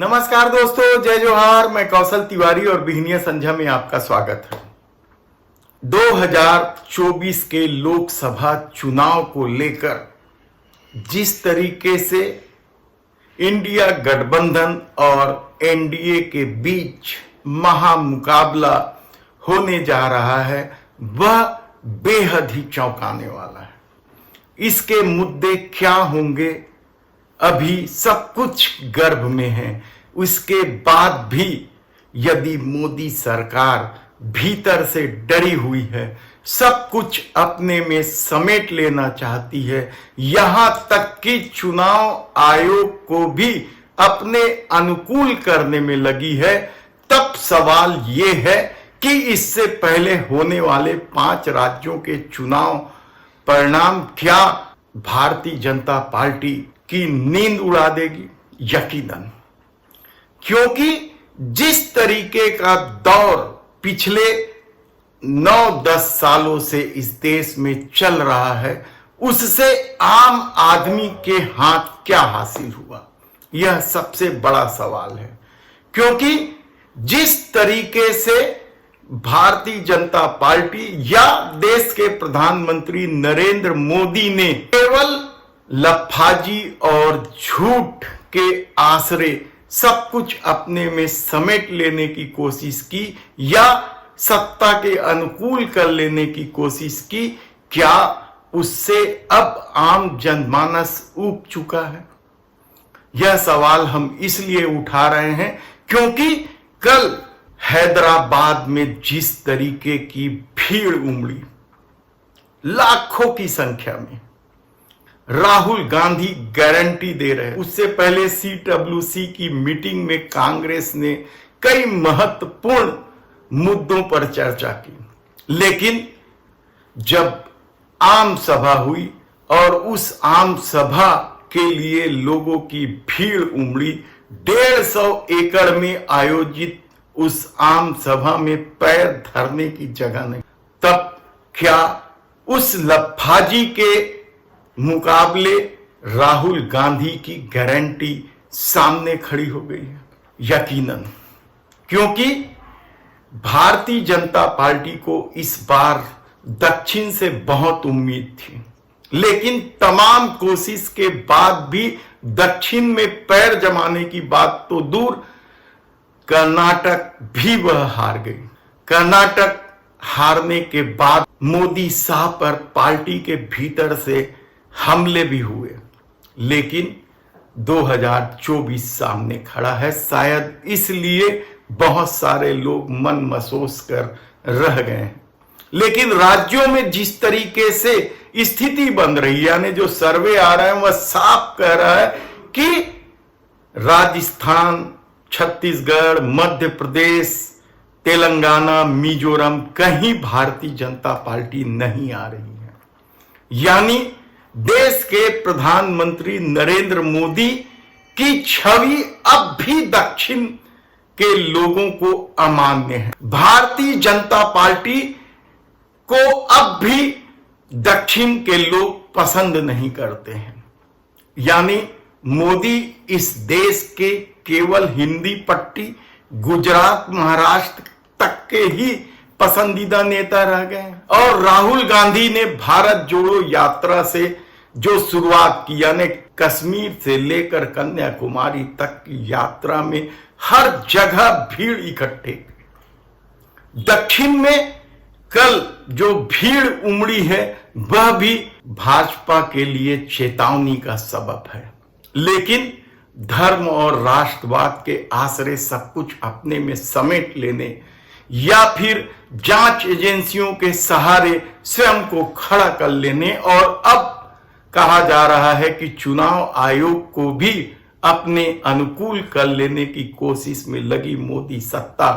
नमस्कार दोस्तों, जय जोहार। मैं कौशल तिवारी और बिहनिया संध्या में आपका स्वागत है। 2024 के लोकसभा चुनाव को लेकर जिस तरीके से इंडिया गठबंधन और एनडीए के बीच महामुकाबला होने जा रहा है, वह बेहद ही चौंकाने वाला है। इसके मुद्दे क्या होंगे, अभी सब कुछ गर्भ में है। उसके बाद भी यदि मोदी सरकार भीतर से डरी हुई है, सब कुछ अपने में समेट लेना चाहती है, यहां तक कि चुनाव आयोग को भी अपने अनुकूल करने में लगी है, तब सवाल यह है कि इससे पहले होने वाले 5 राज्यों के चुनाव परिणाम क्या भारतीय जनता पार्टी की नींद उड़ा देगी? यकीनन, क्योंकि जिस तरीके का दौर पिछले 9-10 सालों से इस देश में चल रहा है, उससे आम आदमी के हाथ क्या हासिल हुआ, यह सबसे बड़ा सवाल है। क्योंकि जिस तरीके से भारतीय जनता पार्टी या देश के प्रधानमंत्री नरेंद्र मोदी ने केवल लफाजी और झूठ के आसरे सब कुछ अपने में समेट लेने की कोशिश की या सत्ता के अनुकूल कर लेने की कोशिश की, क्या उससे अब आम जनमानस ऊब चुका है? यह सवाल हम इसलिए उठा रहे हैं क्योंकि कल हैदराबाद में जिस तरीके की भीड़ उमड़ी, लाखों की संख्या में, राहुल गांधी गारंटी दे रहे हैं। उससे पहले CWC की मीटिंग में कांग्रेस ने कई महत्वपूर्ण मुद्दों पर चर्चा की, लेकिन जब आम सभा हुई और उस आम सभा के लिए लोगों की भीड़ उमड़ी, 150 एकड़ में आयोजित उस आम सभा में पैर धरने की जगह नहीं, तब क्या उस लफाजी के मुकाबले राहुल गांधी की गारंटी सामने खड़ी हो गई है? यकीनन, क्योंकि भारतीय जनता पार्टी को इस बार दक्षिण से बहुत उम्मीद थी, लेकिन तमाम कोशिश के बाद भी दक्षिण में पैर जमाने की बात तो दूर, कर्नाटक भी वह हार गई। कर्नाटक हारने के बाद मोदी शाह पर पार्टी के भीतर से हमले भी हुए, लेकिन 2024 सामने खड़ा है। शायद इसलिए बहुत सारे लोग मन महसूस कर रह गए हैं। लेकिन राज्यों में जिस तरीके से स्थिति बन रही है, यानी जो सर्वे आ रहा है वह साफ कह रहा है कि राजस्थान, छत्तीसगढ़, मध्य प्रदेश, तेलंगाना, मिजोरम, कहीं भारतीय जनता पार्टी नहीं आ रही है। यानी देश के प्रधानमंत्री नरेंद्र मोदी की छवि अब भी दक्षिण के लोगों को अमान्य है। भारतीय जनता पार्टी को अब भी दक्षिण के लोग पसंद नहीं करते हैं। यानी मोदी इस देश के केवल हिंदी पट्टी, गुजरात, महाराष्ट्र तक के ही पसंदीदा नेता रह गए। और राहुल गांधी ने भारत जोड़ो यात्रा से जो शुरुआत की, यानी कश्मीर से लेकर कन्याकुमारी तक की यात्रा में हर जगह भीड़ इकट्ठे। दक्षिण में कल जो भीड़ उमड़ी है, वह भी भाजपा के लिए चेतावनी का सबब है। लेकिन धर्म और राष्ट्रवाद के आसरे सब कुछ अपने में समेट लेने या फिर जांच एजेंसियों के सहारे स्वयं को खड़ा कर लेने, और अब कहा जा रहा है कि चुनाव आयोग को भी अपने अनुकूल कर लेने की कोशिश में लगी मोदी सत्ता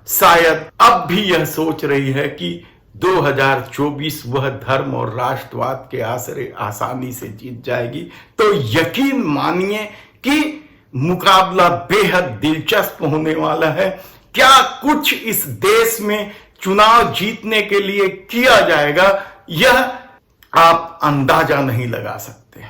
शायद अब भी यह सोच रही है कि 2024 वह धर्म और राष्ट्रवाद के आसरे आसानी से जीत जाएगी। तो यकीन मानिए कि मुकाबला बेहद दिलचस्प होने वाला है। क्या कुछ इस देश में चुनाव जीतने के लिए किया जाएगा, यह आप अंदाजा नहीं लगा सकते।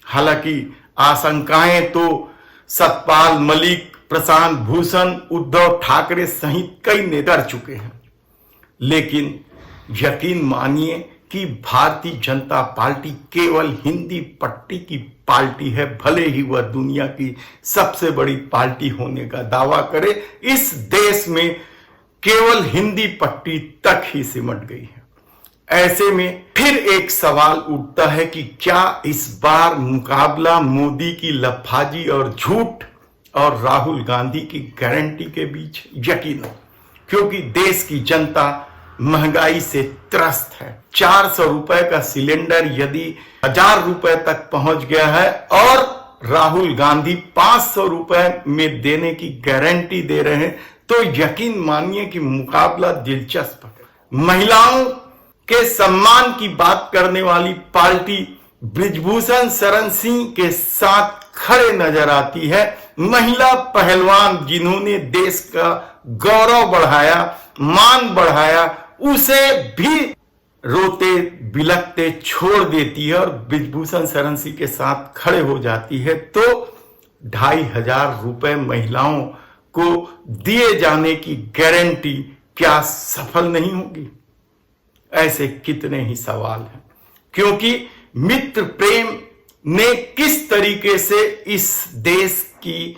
हालांकि आशंकाएं तो सतपाल मलिक प्रशांत भूषण, उद्धव ठाकरे सहित कई नेता कर चुके हैं। लेकिन यकीन मानिए कि भारतीय जनता पार्टी केवल हिंदी पट्टी की पार्टी है, भले ही वह दुनिया की सबसे बड़ी पार्टी होने का दावा करे, इस देश में केवल हिंदी पट्टी तक ही सिमट गई है। ऐसे में फिर एक सवाल उठता है कि क्या इस बार मुकाबला मोदी की लफाजी और झूठ और राहुल गांधी की गारंटी के बीच? यकीनन, क्योंकि देश की जनता महंगाई से त्रस्त है। 400 रुपए का सिलेंडर यदि 1000 रुपए तक पहुंच गया है और राहुल गांधी 500 रुपए में देने की गारंटी दे रहे हैं, तो यकीन मानिए कि मुकाबला दिलचस्प है। महिलाओं के सम्मान की बात करने वाली पार्टी बृजभूषण शरण सिंह के साथ खड़े नजर आती है। महिला पहलवान जिन्होंने देश का गौरव बढ़ाया, मान बढ़ाया, उसे भी रोते बिलखते छोड़ देती है और बृजभूषण शरण सिंह के साथ खड़े हो जाती है। तो 2500 रुपए महिलाओं को दिए जाने की गारंटी क्या सफल नहीं होगी? ऐसे कितने ही सवाल हैं, क्योंकि मित्र प्रेम ने किस तरीके से इस देश की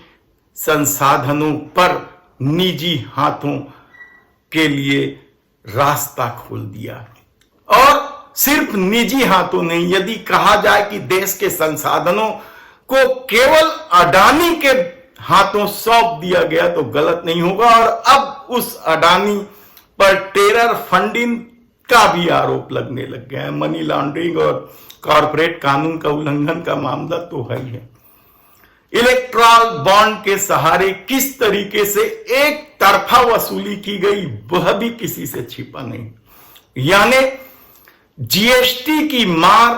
संसाधनों पर निजी हाथों के लिए रास्ता खोल दिया। और सिर्फ निजी हाथों नहीं, यदि कहा जाए कि देश के संसाधनों को केवल अडानी के हाथों सौंप दिया गया तो गलत नहीं होगा। और अब उस अडानी पर टेरर फंडिंग का भी आरोप लगने लग गया है। मनी लॉन्ड्रिंग और कॉर्पोरेट कानून का उल्लंघन का मामला तो है ही है। इलेक्ट्रल बॉन्ड के सहारे किस तरीके से एक तरफा वसूली की गई, वह भी किसी से छिपा नहीं। यानी जीएसटी की मार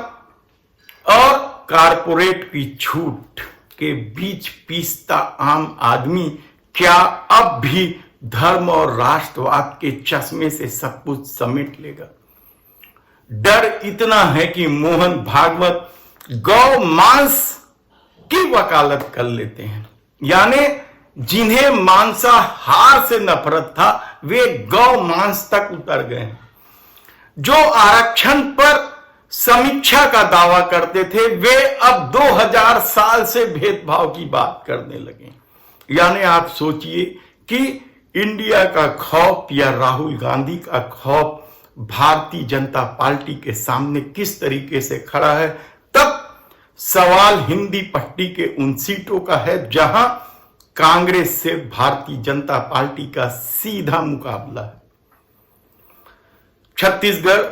और कारपोरेट की छूट के बीच पीसता आम आदमी क्या अब भी धर्म और राष्ट्रवाद के चश्मे से सब कुछ समेट लेगा? डर इतना है कि मोहन भागवत गौ मांस की वकालत कर लेते हैं। यानी जिन्हें मांसाहार से नफरत था, वे गौ मांस तक उतर गए हैं। जो आरक्षण पर समीक्षा का दावा करते थे, वे अब 2000 साल से भेदभाव की बात करने लगे। यानी आप सोचिए कि इंडिया का खौफ या राहुल गांधी का खौफ भारतीय जनता पार्टी के सामने किस तरीके से खड़ा है। तब सवाल हिंदी पट्टी के उन सीटों का है जहां कांग्रेस से भारतीय जनता पार्टी का सीधा मुकाबला है। छत्तीसगढ़,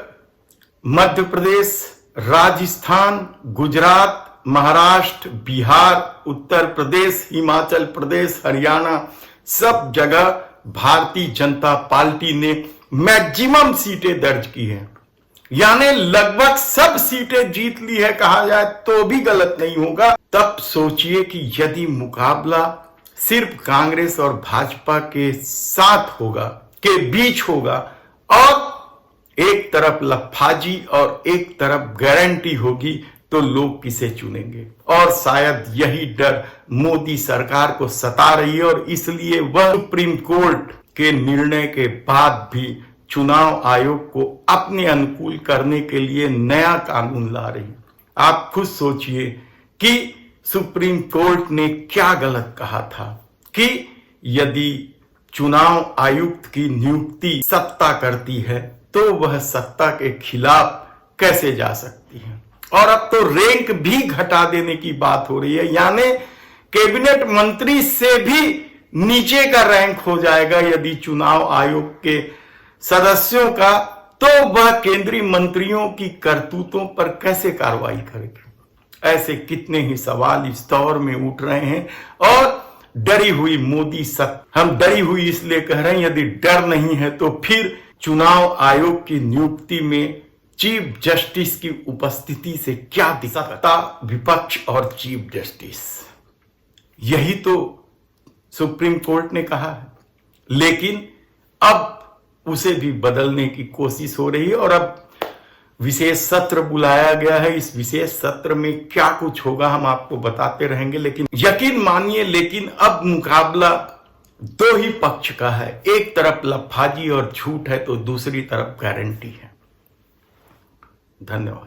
मध्य प्रदेश, राजस्थान, गुजरात, महाराष्ट्र, बिहार, उत्तर प्रदेश, हिमाचल प्रदेश, हरियाणा, सब जगह भारतीय जनता पार्टी ने मैक्सिमम सीटें दर्ज की हैं। यानी लगभग सब सीटें जीत ली है कहा जाए तो भी गलत नहीं होगा। तब सोचिए कि यदि मुकाबला सिर्फ कांग्रेस और भाजपा के साथ होगा, के बीच होगा, और एक तरफ लफाजी और एक तरफ गारंटी होगी, तो लोग किसे चुनेंगे? और शायद यही डर मोदी सरकार को सता रही है और इसलिए वह सुप्रीम कोर्ट के निर्णय के बाद भी चुनाव आयोग को अपने अनुकूल करने के लिए नया कानून ला रही है। आप खुद सोचिए कि सुप्रीम कोर्ट ने क्या गलत कहा था कि यदि चुनाव आयुक्त की नियुक्ति सत्ता करती है तो वह सत्ता के खिलाफ कैसे जा सकती है। और अब तो रैंक भी घटा देने की बात हो रही है, यानी कैबिनेट मंत्री से भी नीचे का रैंक हो जाएगा यदि चुनाव आयोग के सदस्यों का, तो वह केंद्रीय मंत्रियों की करतूतों पर कैसे कार्रवाई करेगी। ऐसे कितने ही सवाल इस दौर में उठ रहे हैं। और डरी हुई मोदी हम डरी हुई इसलिए कह रहे हैं, यदि डर नहीं है तो फिर चुनाव आयोग की नियुक्ति में चीफ जस्टिस की उपस्थिति से क्या दिखता? विपक्ष और चीफ जस्टिस, यही तो सुप्रीम कोर्ट ने कहा है। लेकिन अब उसे भी बदलने की कोशिश हो रही है और अब विशेष सत्र बुलाया गया है। इस विशेष सत्र में क्या कुछ होगा हम आपको बताते रहेंगे, लेकिन यकीन मानिए, लेकिन अब मुकाबला दो ही पक्ष का है। एक तरफ लफाजी और झूठ है तो दूसरी तरफ गारंटी है। धन्यवाद।